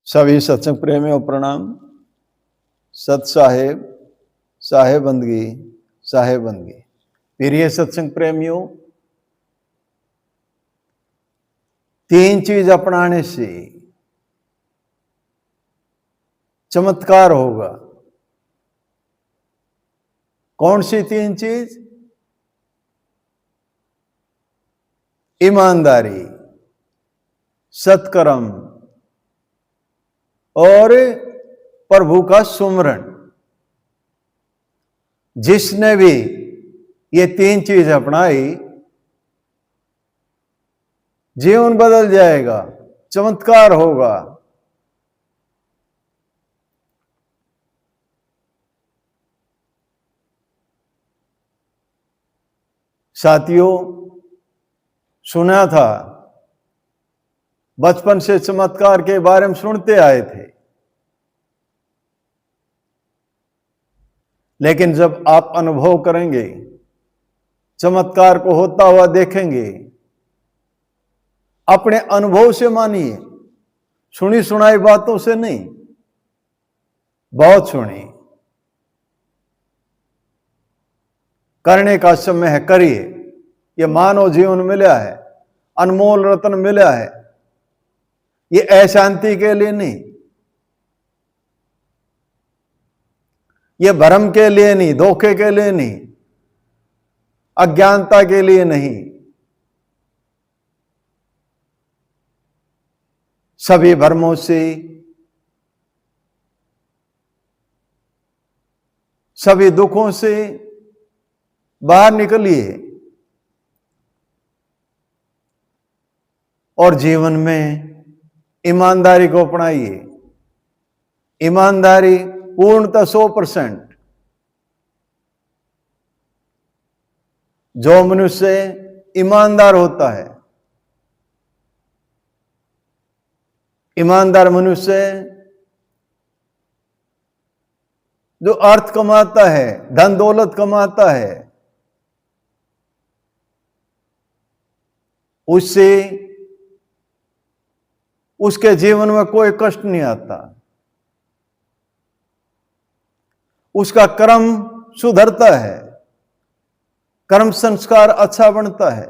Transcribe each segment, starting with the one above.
सभी सत्संग प्रेमियों प्रणाम। सत साहेब, साहेबंदगी, साहेबंदगी। प्रिय सत्संग प्रेमियों, तीन चीज अपनाने से चमत्कार होगा। कौन सी तीन चीज? ईमानदारी, सत्कर्म और प्रभु का सुमरण। जिसने भी ये तीन चीज अपनाई, जीवन बदल जाएगा, चमत्कार होगा। साथियों, सुना था, बचपन से चमत्कार के बारे में सुनते आए थे, लेकिन जब आप अनुभव करेंगे, चमत्कार को होता हुआ देखेंगे, अपने अनुभव से मानिए, सुनी सुनाई बातों से नहीं। बहुत सुनी, करने का समय है, करिए। ये मानव जीवन मिला है, अनमोल रत्न मिला है। ये अशांति के लिए नहीं, ये भ्रम के लिए नहीं, धोखे के लिए नहीं, अज्ञानता के लिए नहीं। सभी भ्रमों से, सभी दुखों से बाहर निकलिए और जीवन में ईमानदारी को अपनाइए। ईमानदारी पूर्णतः 100%। जो मनुष्य ईमानदार होता है, ईमानदार मनुष्य जो अर्थ कमाता है, धन दौलत कमाता है, उससे उसके जीवन में कोई कष्ट नहीं आता। उसका कर्म सुधरता है, कर्म संस्कार अच्छा बनता है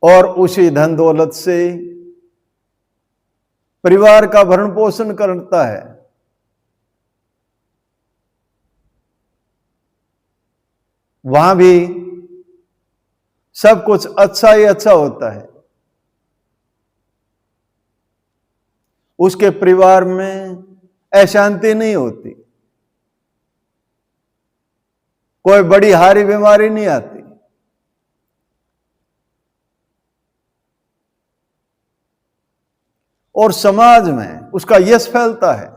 और उसी धन दौलत से परिवार का भरण पोषण करता है। वहां भी सब कुछ अच्छा ही अच्छा होता है। उसके परिवार में अशांति नहीं होती, कोई बड़ी हारी बीमारी नहीं आती। और समाज में उसका यश फैलता है,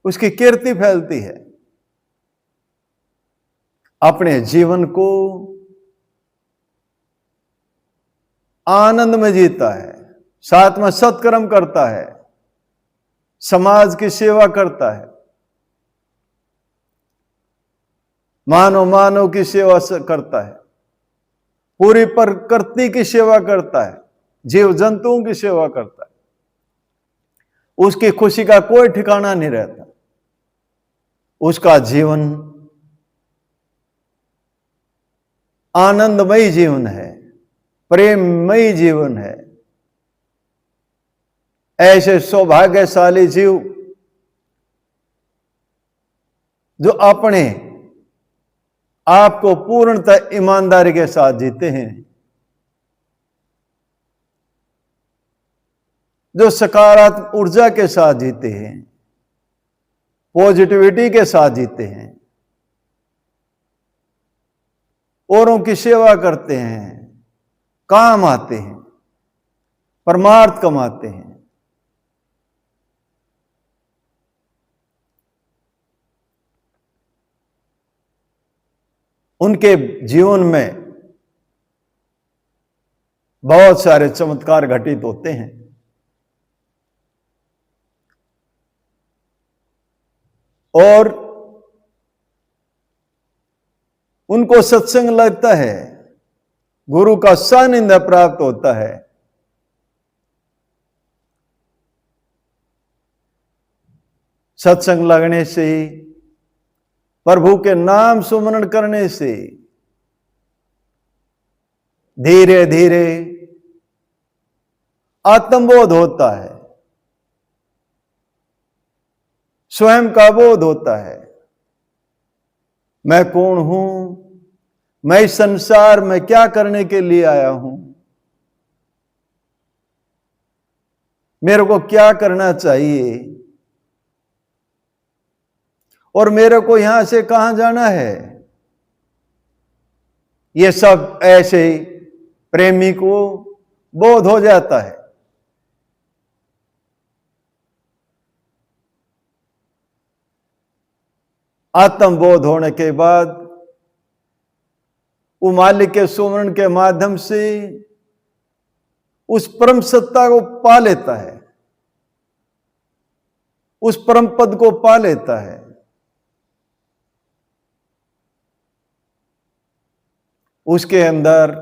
उसकी कीर्ति फैलती है। अपने जीवन को आनंद में जीता है, साथ में सत्कर्म करता है, समाज की सेवा करता है, मानव की सेवा करता है, पूरी प्रकृति की सेवा करता है, जीव जंतुओं की सेवा करता है। उसकी खुशी का कोई ठिकाना नहीं रहता। उसका जीवन आनंदमयी जीवन है, प्रेममयी जीवन है। ऐसे सौभाग्यशाली जीव जो अपने आप को पूर्णतः ईमानदारी के साथ जीते हैं, जो सकारात्मक ऊर्जा के साथ जीते हैं, पॉजिटिविटी के साथ जीते हैं, औरों की सेवा करते हैं, काम आते हैं, परमार्थ कमाते हैं। उनके जीवन में बहुत सारे चमत्कार घटित होते हैं। और उनको सत्संग लगता है, गुरु का सानिध्य प्राप्त होता है, सत्संग लगने से, प्रभु के नाम सुमरण करने से धीरे धीरे आत्मबोध होता है, स्वयं का बोध होता है। मैं कौन हूं, मैं इस संसार में क्या करने के लिए आया हूं, मेरे को क्या करना चाहिए और मेरे को यहां से कहां जाना है। यह सब ऐसे प्रेमी को बोध हो जाता है। आत्मबोध होने के बाद वो मालिक के सुमरण के माध्यम से उस परम सत्ता को पा लेता है, उस परम पद को पा लेता है। उसके अंदर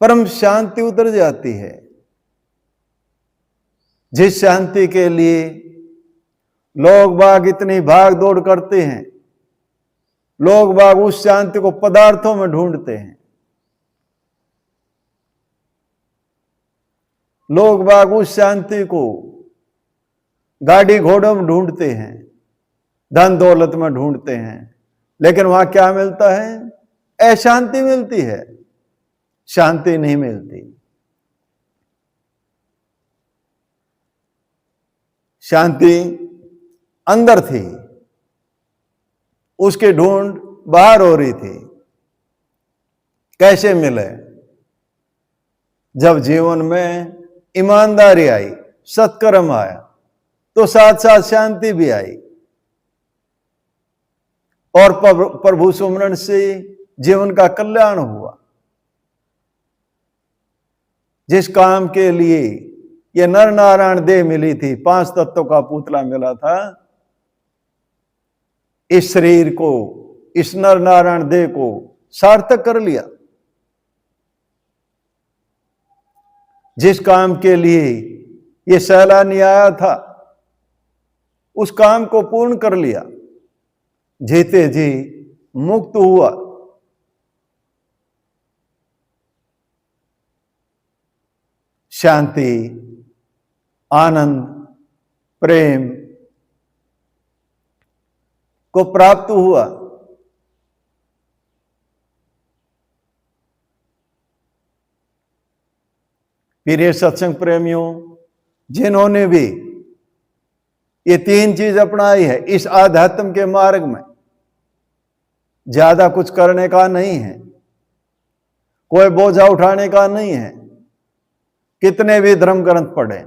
परम शांति उतर जाती है, जिस शांति के लिए लोग बाग इतनी भाग दौड़ करते हैं। लोग बाग उस शांति को पदार्थों में ढूंढते हैं, लोग बाग उस शांति को गाड़ी घोड़ों में ढूंढते हैं, धन दौलत में ढूंढते हैं, लेकिन वहां क्या मिलता है? अशांति मिलती है, शांति नहीं मिलती। शांति अंदर थी, उसकी ढूंढ बाहर हो रही थी। कैसे मिले? जब जीवन में ईमानदारी आई, सत्कर्म आया, तो साथ साथ शांति भी आई। और प्रभु सुमरण से जीवन का कल्याण हुआ। जिस काम के लिए यह नर नारायण देह मिली थी, 5 तत्वों का पुतला मिला था, इस शरीर को, इस नर नारायण देह को सार्थक कर लिया। जिस काम के लिए यह सैलानी आया था, उस काम को पूर्ण कर लिया। जीते जी मुक्त हुआ। शांति, आनंद, प्रेम को प्राप्त हुआ। फिर ये सत्संग प्रेमियों, जिन्होंने भी ये 3 चीज अपनाई है इस आध्यात्म के मार्ग में, ज्यादा कुछ करने का नहीं है, कोई बोझा उठाने का नहीं है। कितने भी धर्म ग्रंथ पढ़ें,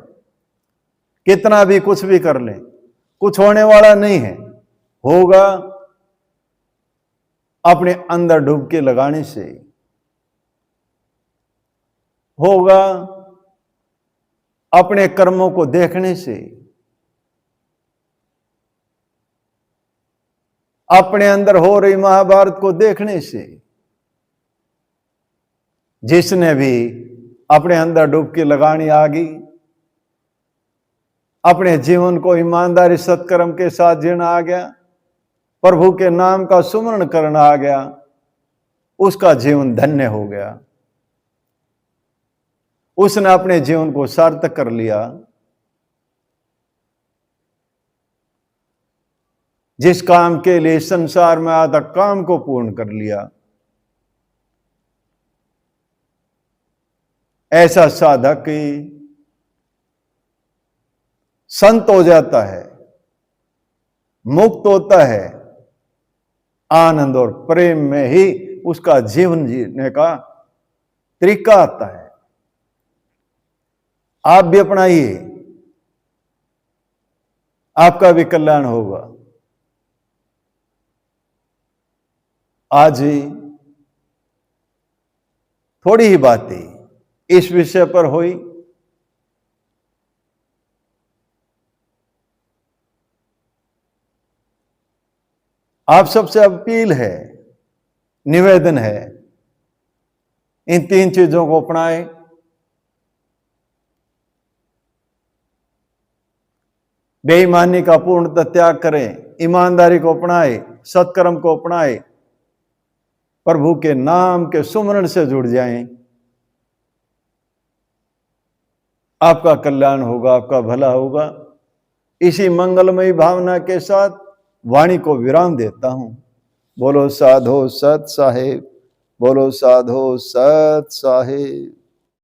कितना भी कुछ भी कर लें, कुछ होने वाला नहीं है। होगा अपने अंदर डुबकी लगाने से, होगा अपने कर्मों को देखने से, अपने अंदर हो रही महाभारत को देखने से। जिसने भी अपने अंदर डुबकी लगानी आ गई, अपने जीवन को ईमानदारी सत्कर्म के साथ जीना आ गया, प्रभु के नाम का सुमरण करना आ गया, उसका जीवन धन्य हो गया। उसने अपने जीवन को सार्थक कर लिया। जिस काम के लिए संसार में आया था, काम को पूर्ण कर लिया। ऐसा साधक ही संत हो जाता है, मुक्त होता है। आनंद और प्रेम में ही उसका जीवन जीने का तरीका आता है। आप भी अपनाइए, आपका भी कल्याण होगा। आज ही थोड़ी ही बातें इस विषय पर हुई। आप सबसे अपील है, निवेदन है, इन 3 चीजों को अपनाएं। बेईमानी का पूर्णतः त्याग करें, ईमानदारी को अपनाए, सत्कर्म को अपनाए, प्रभु के नाम के सुमरण से जुड़ जाएं। आपका कल्याण होगा, आपका भला होगा। इसी मंगलमयी भावना के साथ वाणी को विराम देता हूं। बोलो साधो सत साहेब, बोलो साधो सत साहेब।